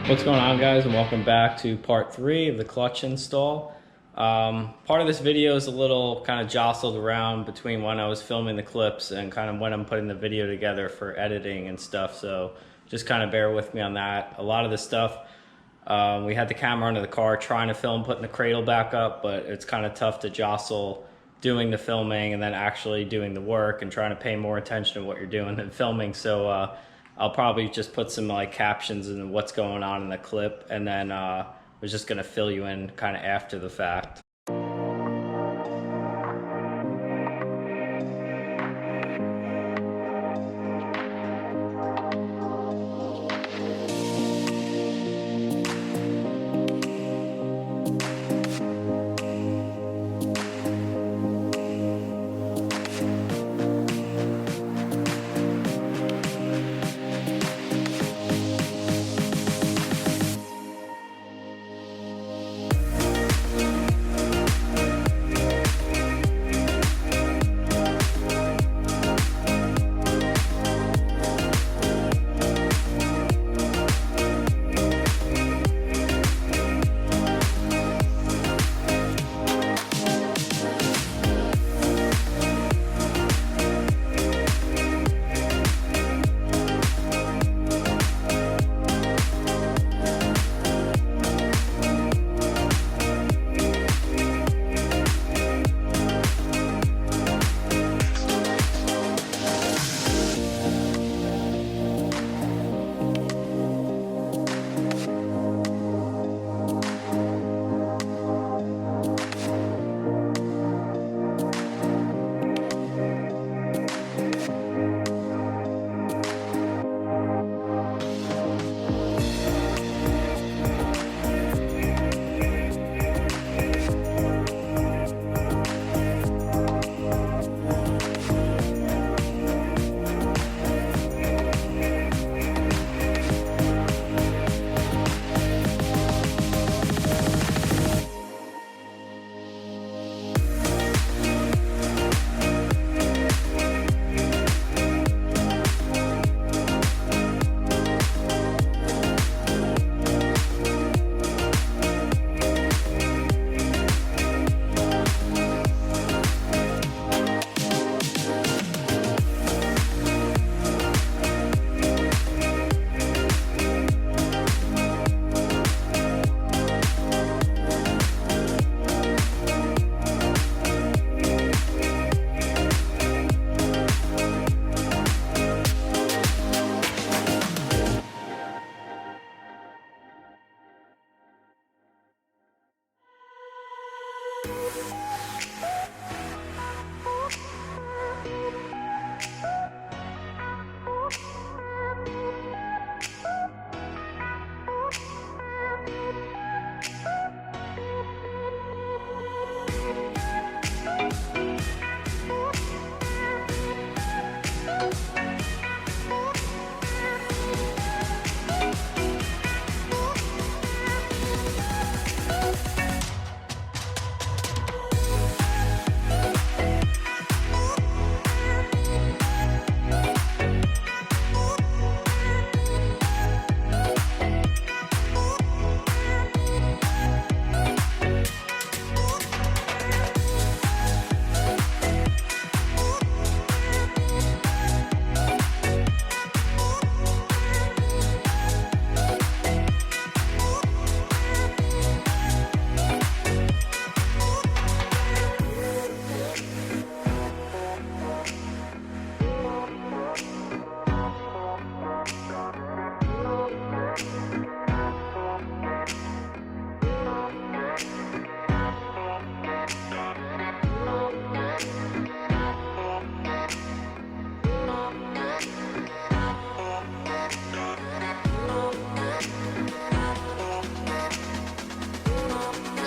What's going on, guys, and welcome back to part 3 of the clutch install. Part of this video is a little kind of jostled around between when I was filming the clips and kind of when I'm putting the video together for editing and stuff, so just kind of bear with me on that. A lot of the stuff, we had the camera under the car trying to film putting the cradle back up, but it's kind of tough to jostle doing the filming and then actually doing the work and trying to pay more attention to what you're doing than filming. So I'll probably just put some like captions and what's going on in the clip, and then we're just gonna fill you in kind of after the fact.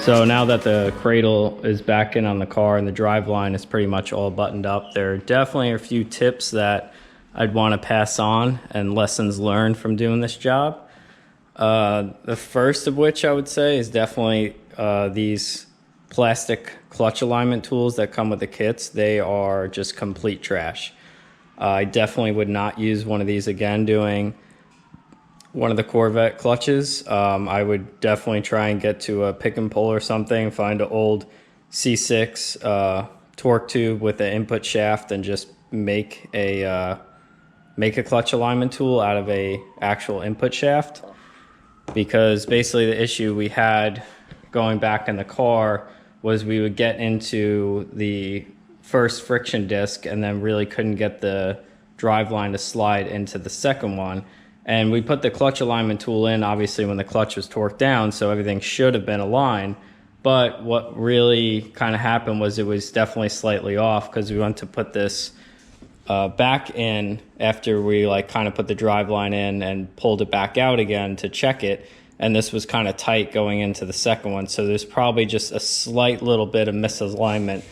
So now that the cradle is back in on the car and the drive line is pretty much all buttoned up, there definitely are a few tips that I'd want to pass on and lessons learned from doing this job. The first of which I would say is definitely these plastic clutch alignment tools that come with the kits. They are just complete trash. I definitely would not use one of these again doing one of the Corvette clutches. I would definitely try and get to a pick and pull or something, find an old C6 torque tube with an input shaft, and just make a clutch alignment tool out of a actual input shaft. Because basically the issue we had going back in the car was we would get into the first friction disc and then really couldn't get the driveline to slide into the second one. And we put the clutch alignment tool in, obviously, when the clutch was torqued down, so everything should have been aligned. But what really kind of happened was it was definitely slightly off, because we went to put this back in after we like kind of put the driveline in and pulled it back out again to check it. And this was kind of tight going into the second one. So there's probably just a slight little bit of misalignment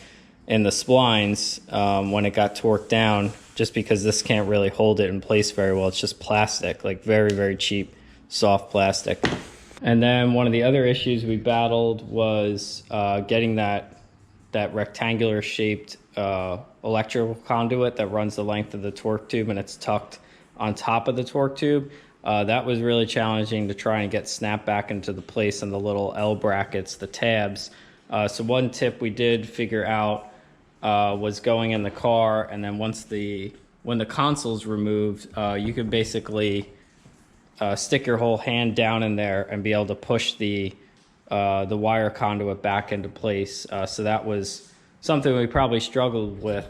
in the splines when it got torqued down, just because this can't really hold it in place very well. It's just plastic, like very, very cheap, soft plastic. And then one of the other issues we battled was getting that rectangular shaped electrical conduit that runs the length of the torque tube, and it's tucked on top of the torque tube. That was really challenging to try and get snapped back into the place in the little L brackets, the tabs. So one tip we did figure out was going in the car, and then when the console's removed, you could basically stick your whole hand down in there and be able to push the wire conduit back into place. So that was something we probably struggled with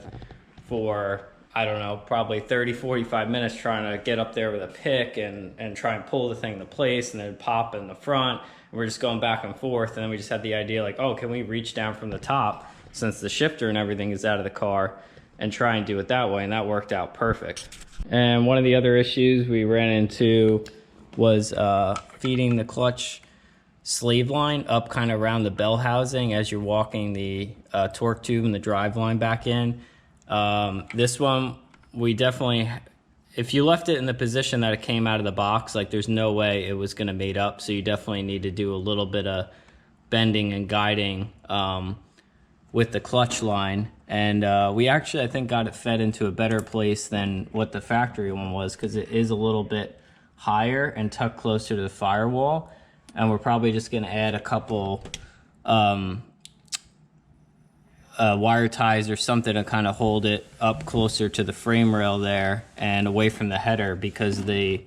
for, I don't know, probably 30-45 minutes trying to get up there with a pick and try and pull the thing into place, and then pop in the front. And we're just going back and forth, and then we just had the idea like, oh, can we reach down from the top, since the shifter and everything is out of the car, and try and do it that way, and that worked out perfect. And one of the other issues we ran into was feeding the clutch sleeve line up kind of around the bell housing as you're walking the torque tube and the drive line back in. This one, we definitely, if you left it in the position that it came out of the box, like there's no way it was going to mate up. So you definitely need to do a little bit of bending and guiding with the clutch line. And we actually, I think, got it fed into a better place than what the factory one was, because it is a little bit higher and tucked closer to the firewall. And we're probably just going to add a couple wire ties or something to kind of hold it up closer to the frame rail there and away from the header, because the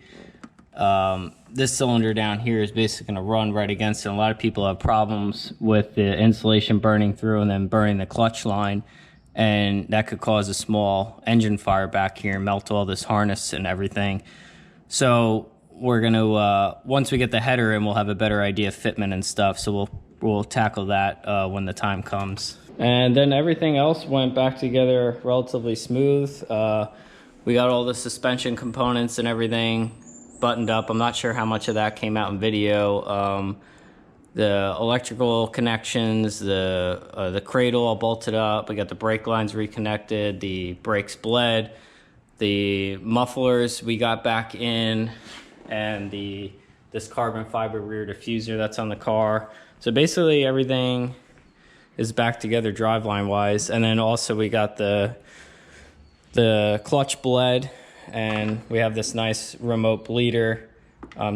this cylinder down here is basically going to run right against it. And a lot of people have problems with the insulation burning through and then burning the clutch line, and that could cause a small engine fire back here and melt all this harness and everything. So we're going to, once we get the header in, we'll have a better idea of fitment and stuff. So we'll tackle that when the time comes. And then everything else went back together relatively smooth. We got all the suspension components and everything buttoned up. I'm not sure how much of that came out in video. The electrical connections, the cradle all bolted up. We got the brake lines reconnected. The brakes bled. The mufflers we got back in, and this carbon fiber rear diffuser that's on the car. So basically everything is back together driveline wise. And then also we got the clutch bled, and we have this nice remote bleeder.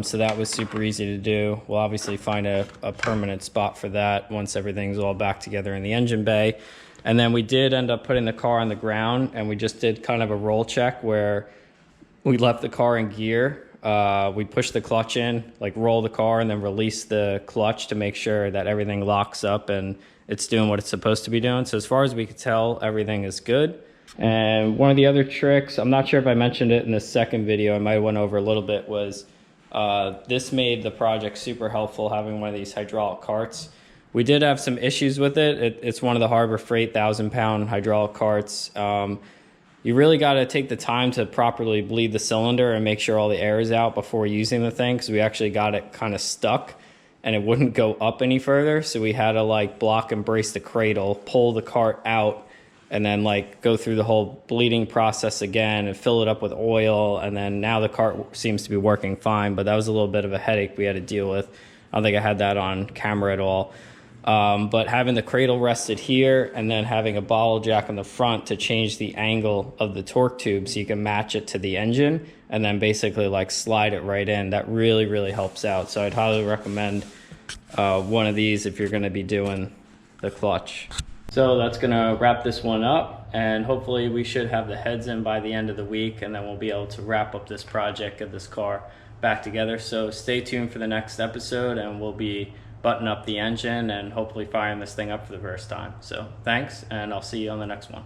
So that was super easy to do. We'll obviously find a permanent spot for that once everything's all back together in the engine bay. And then we did end up putting the car on the ground, and we just did kind of a roll check where we left the car in gear. We push the clutch in, like roll the car, and then release the clutch to make sure that everything locks up and it's doing what it's supposed to be doing. So as far as we could tell, everything is good. And one of the other tricks, I'm not sure if I mentioned it in the second video, I might have went over a little bit, was this made the project super helpful, having one of these hydraulic carts. We did have some issues with it. It's one of the Harbor Freight 1,000-pound hydraulic carts. You really got to take the time to properly bleed the cylinder and make sure all the air is out before using the thing, because we actually got it kind of stuck and it wouldn't go up any further. So we had to like block and brace the cradle, pull the cart out, and then like go through the whole bleeding process again and fill it up with oil. And then now the cart seems to be working fine, but that was a little bit of a headache we had to deal with. I don't think I had that on camera at all. But having the cradle rested here and then having a bottle jack on the front to change the angle of the torque tube so you can match it to the engine and then basically like slide it right in, that really helps out. So I'd highly recommend one of these if you're going to be doing the clutch. So that's going to wrap this one up, and hopefully we should have the heads in by the end of the week, and then we'll be able to wrap up this project, get this car back together. So stay tuned for the next episode, and we'll be buttoning up the engine and hopefully firing this thing up for the first time. So thanks, and I'll see you on the next one.